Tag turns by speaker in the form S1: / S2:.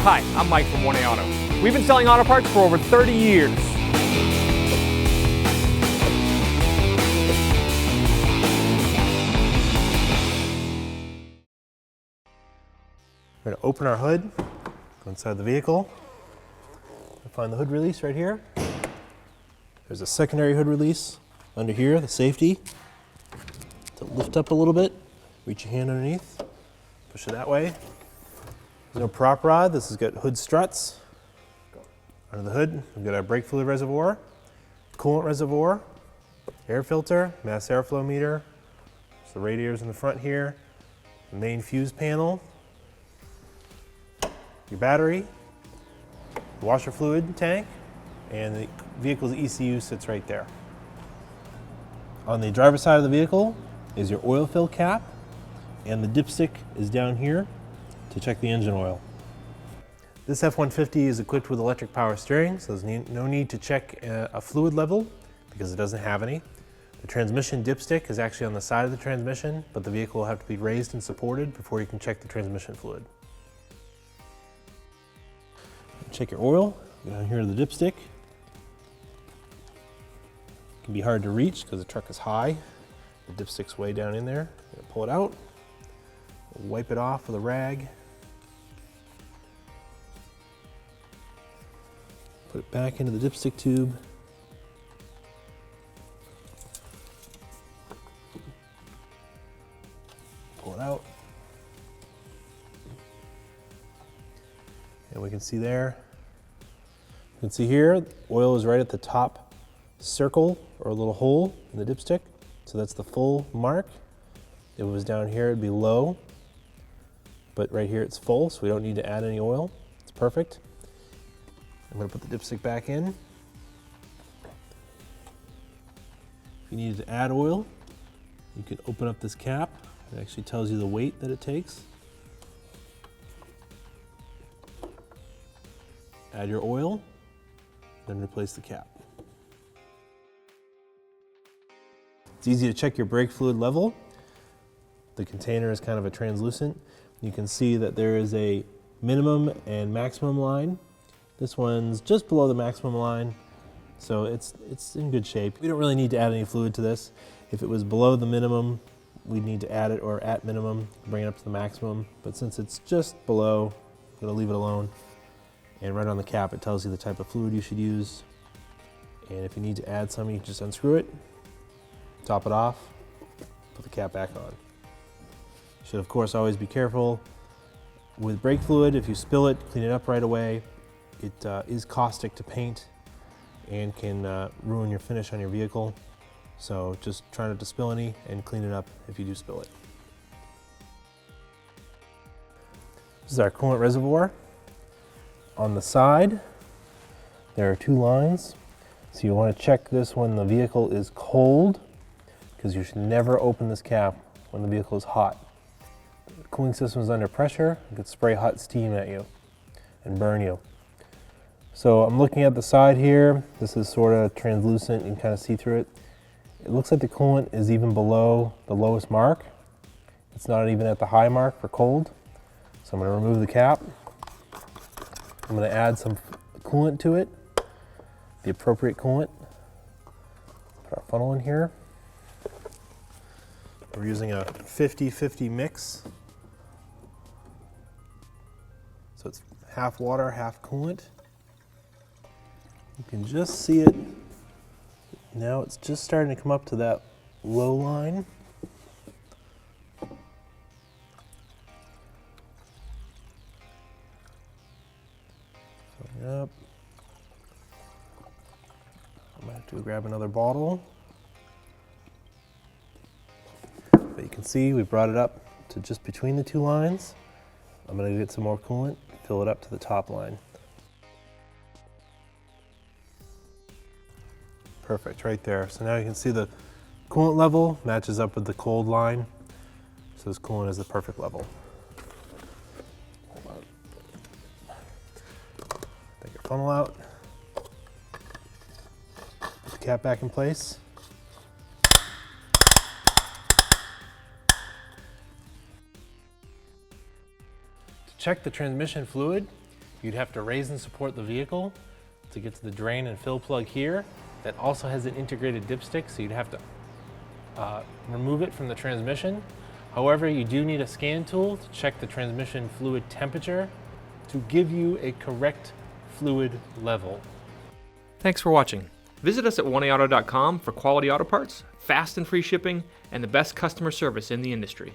S1: Hi, I'm Mike from 1A Auto. We've been selling auto parts for over 30 years.
S2: We're going to open our hood, go inside the vehicle, find the hood release right here. There's a secondary hood release under here, the safety. To lift up a little bit, reach your hand underneath, push it that way. There's no prop rod, this has got hood struts. Under the hood, we've got our brake fluid reservoir, coolant reservoir, air filter, mass airflow meter. So the radiators in the front here, the main fuse panel, your battery, the washer fluid tank, and the vehicle's ECU sits right there. On the driver's side of the vehicle is your oil fill cap, and the dipstick is down here to check the engine oil. This F-150 is equipped with electric power steering, so there's no need to check a fluid level because it doesn't have any. The transmission dipstick is actually on the side of the transmission, but the vehicle will have to be raised and supported before you can check the transmission fluid. Check your oil, go down here to the dipstick. It can be hard to reach because the truck is high. The dipstick's way down in there. Pull it out, wipe it off with a rag. Put it back into the dipstick tube. Pull it out. And we can see there, you can see here, oil is right at the top circle or a little hole in the dipstick. So that's the full mark. If it was down here, it'd be low. But right here it's full, so we don't need to add any oil. It's perfect. I'm gonna put the dipstick back in. If you needed to add oil, you can open up this cap. It actually tells you the weight that it takes. Add your oil, then replace the cap. It's easy to check your brake fluid level. The container is kind of a translucent. You can see that there is a minimum and maximum line. This one's just below the maximum line, so it's in good shape. We don't really need to add any fluid to this. If it was below the minimum, we'd need to add it, or at minimum, bring it up to the maximum. But since it's just below, I'm gonna leave it alone. And right on the cap, it tells you the type of fluid you should use. And if you need to add some, you can just unscrew it, top it off, put the cap back on. You should, of course, always be careful with brake fluid. If you spill it, clean it up right away. It is caustic to paint and can ruin your finish on your vehicle. So just try not to spill any and clean it up if you do spill it. This is our coolant reservoir. On the side, there are two lines. So you want to check this when the vehicle is cold, because you should never open this cap when the vehicle is hot. The cooling system is under pressure. It could spray hot steam at you and burn you. So I'm looking at the side here. This is sort of translucent. You can kind of see through it. It looks like the coolant is even below the lowest mark. It's not even at the high mark for cold. So I'm going to remove the cap. I'm going to add some coolant to it, the appropriate coolant. Put our funnel in here. We're using a 50-50 mix. So it's half water, half coolant. You can just see it. Now it's just starting to come up to that low line. Filling up. I might have to grab another bottle. But you can see we brought it up to just between the two lines. I'm going to get some more coolant, fill it up to the top line. Perfect, right there. So now you can see the coolant level matches up with the cold line. So this coolant is the perfect level. Take your funnel out. Put the cap back in place. To check the transmission fluid, You'd have to raise and support the vehicle to get to the drain and fill plug here. That also has an integrated dipstick, so you'd have to remove it from the transmission. However, you do need a scan tool to check the transmission fluid temperature to give you a correct fluid level.
S1: Thanks for watching. Visit us at oneauto.com for quality auto parts, fast and free shipping, and the best customer service in the industry.